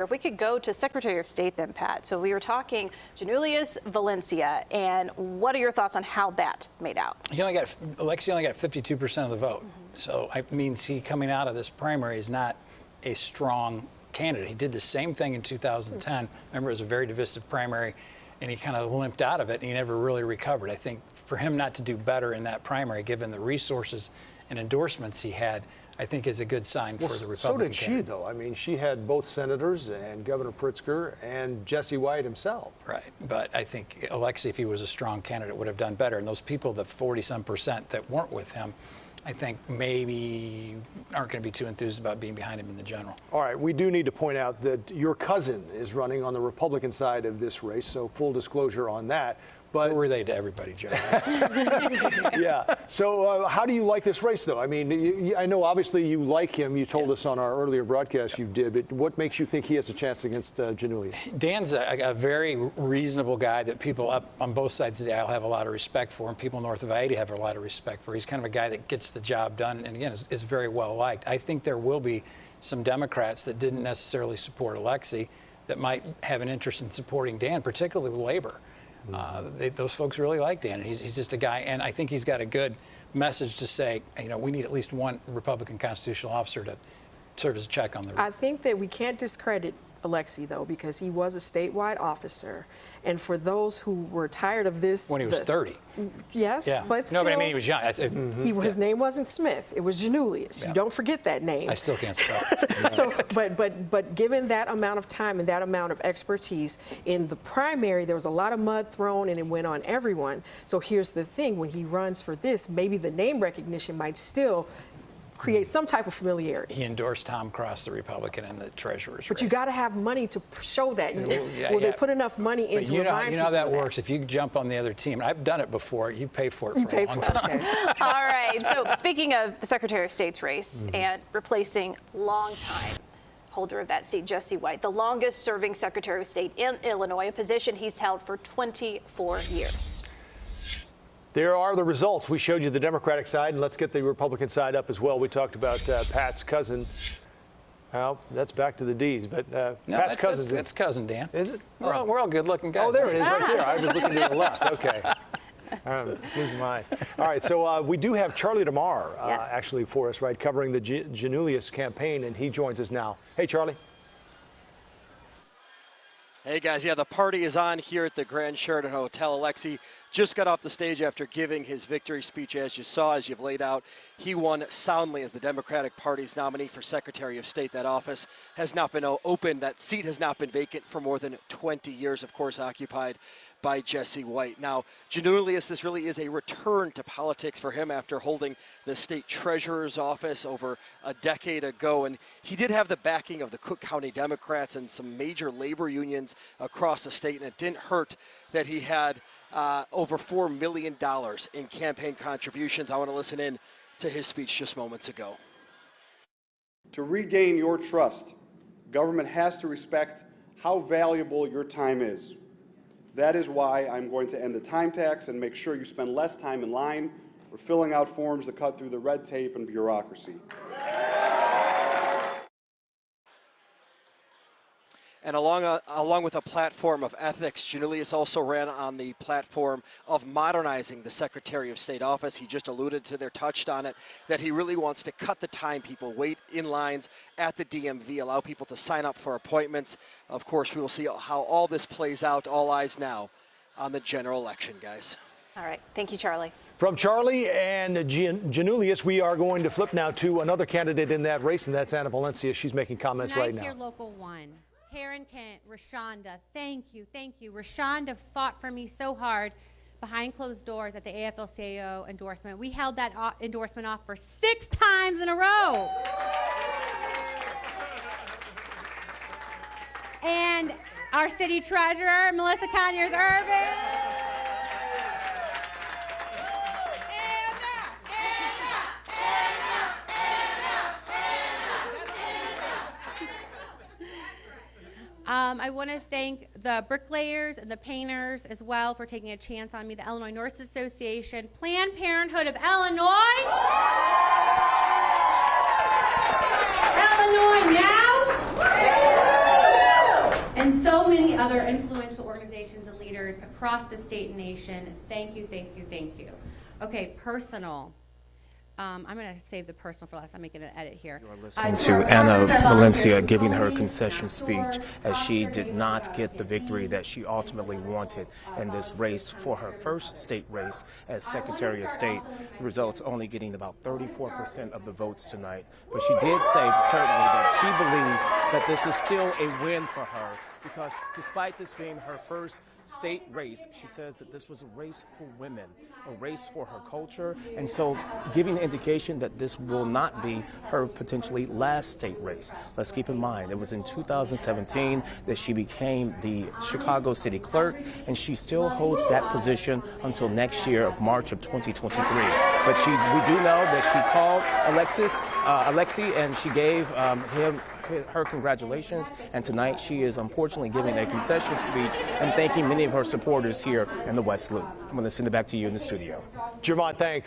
If we could go to Secretary of State then, Pat. So we were talking Giannoulias, Valencia, and what are your thoughts on how that made out? Alexi only got 52% of the vote. So it means he coming out of this primary is not a strong candidate. He did the same thing in 2010. Remember, it was a very divisive primary, and he kind of limped out of it, and he never really recovered. I think for him not to do better in that primary, given the resources and endorsements he had, I think is a good sign for the Republican So did she, candidate. though. I mean, she had both senators and Governor Pritzker and Jesse White himself. Right, but I think Alexi, if he was a strong candidate, would have done better. And those people, the 40-some% that weren't with him, I think maybe aren't going to be too enthused about being behind him in the general. All right, we do need to point out that your cousin is running on the Republican side of this race, so full disclosure on that. But we're related to everybody, Joe. Yeah. So how do you like this race, though? I mean, I know obviously you like him. You told us on our earlier broadcast you did. But what makes you think he has a chance against Giannoulias? Dan's a very reasonable guy that people up on both sides of the aisle have a lot of respect for, and people north of I-80 have a lot of respect for. He's kind of a guy that gets the job done, and again, is very well liked. I think there will be some Democrats that didn't necessarily support Alexi that might have an interest in supporting Dan, particularly with labor. Those folks really like Dan. He's just a guy, and I think he's got a good message to say, we need at least one Republican constitutional officer to serve as a check on the. I think that we can't discredit Alexi, though, because he was a statewide officer. And for those who were tired of this. When he was 30. Yes, yeah. but still. No, but I mean, he was young. His name wasn't Smith. It was Giannoulias. Yeah. You don't forget that name. I still can't spell it. So, but given that amount of time and that amount of expertise in the primary, there was a lot of mud thrown and it went on everyone. So here's the thing. When he runs for this, maybe the name recognition might still create some type of familiarity. He endorsed Tom Cross, the Republican, in the treasurer's race. But you got to have money to show that. Will they put enough money into you know how that people works. If you jump on the other team, I've done it before. You pay for it for a long time. Okay. All right. So speaking of the Secretary of State's race and replacing longtime holder of that seat, Jesse White, the longest serving Secretary of State in Illinois, a position he's held for 24 years. There are the results. We showed you the Democratic side, and let's get the Republican side up as well. We talked about Pat's cousin. Well, that's back to the D's, but No, Pat's cousin. That's cousin Dan. Is it? We're all good-looking guys. Oh, there it is, right there. I was looking to the left. Okay. Losing mine. All right, so we do have Charlie DeMar actually for us, right, covering the Giannoulias campaign, and he joins us now. Hey, Charlie. Hey guys, the party is on here at the Grand Sheraton Hotel. Alexi just got off the stage after giving his victory speech. As you saw, as you've laid out, he won soundly as the Democratic Party's nominee for Secretary of State. That office has not been open. That seat has not been vacant for more than 20 years, of course, occupied by Jesse White. Now, Giannoulias, this really is a return to politics for him after holding the state treasurer's office over a decade ago. And he did have the backing of the Cook County Democrats and some major labor unions across the state. And it didn't hurt that he had over $4 million in campaign contributions. I want to listen in to his speech just moments ago. To regain your trust, government has to respect how valuable your time is. That is why I'm going to end the time tax and make sure you spend less time in line or filling out forms that cut through the red tape and bureaucracy. And along with a platform of ethics, Giannoulias also ran on the platform of modernizing the Secretary of State office. He just alluded to touched on it, that he really wants to cut the time people wait in lines at the DMV, allow people to sign up for appointments. Of course, we will see how all this plays out. All eyes now on the general election, guys. All right. Thank you, Charlie. From Charlie and Giannoulias, we are going to flip now to another candidate in that race, and that's Anna Valencia. She's making comments right now. Here, Local 1. Karen Kent, Rashonda, thank you. Rashonda fought for me so hard behind closed doors at the AFL-CIO endorsement. We held that endorsement off for 6 times in a row. And our city treasurer, Melissa Conyers-Irving. I want to thank the bricklayers and the painters as well for taking a chance on me, the Illinois Nurses Association, Planned Parenthood of Illinois. Illinois Now. many other influential organizations and leaders across the state and nation. Thank you, thank you, thank you. Okay, personal. I'm going to save the personal for last. I'm making an edit here. To Anna Valencia giving her concession speech as she did not get the victory that she ultimately wanted in this race for her first state race as Secretary of State. The results only getting about 34% of the votes tonight. But she did say certainly that she believes that this is still a win for her, because despite this being her first state race, she says that this was a race for women, a race for her culture, and so giving the indication that this will not be her potentially last state race. Let's keep in mind, it was in 2017 that she became the Chicago City Clerk, and she still holds that position until next year of March of 2023. But we do know that she called Alexi, and she gave her congratulations, and tonight she is unfortunately giving a concession speech and thanking many of her supporters here in the West Loop. I'm going to send it back to you in the studio. Jermont, thanks.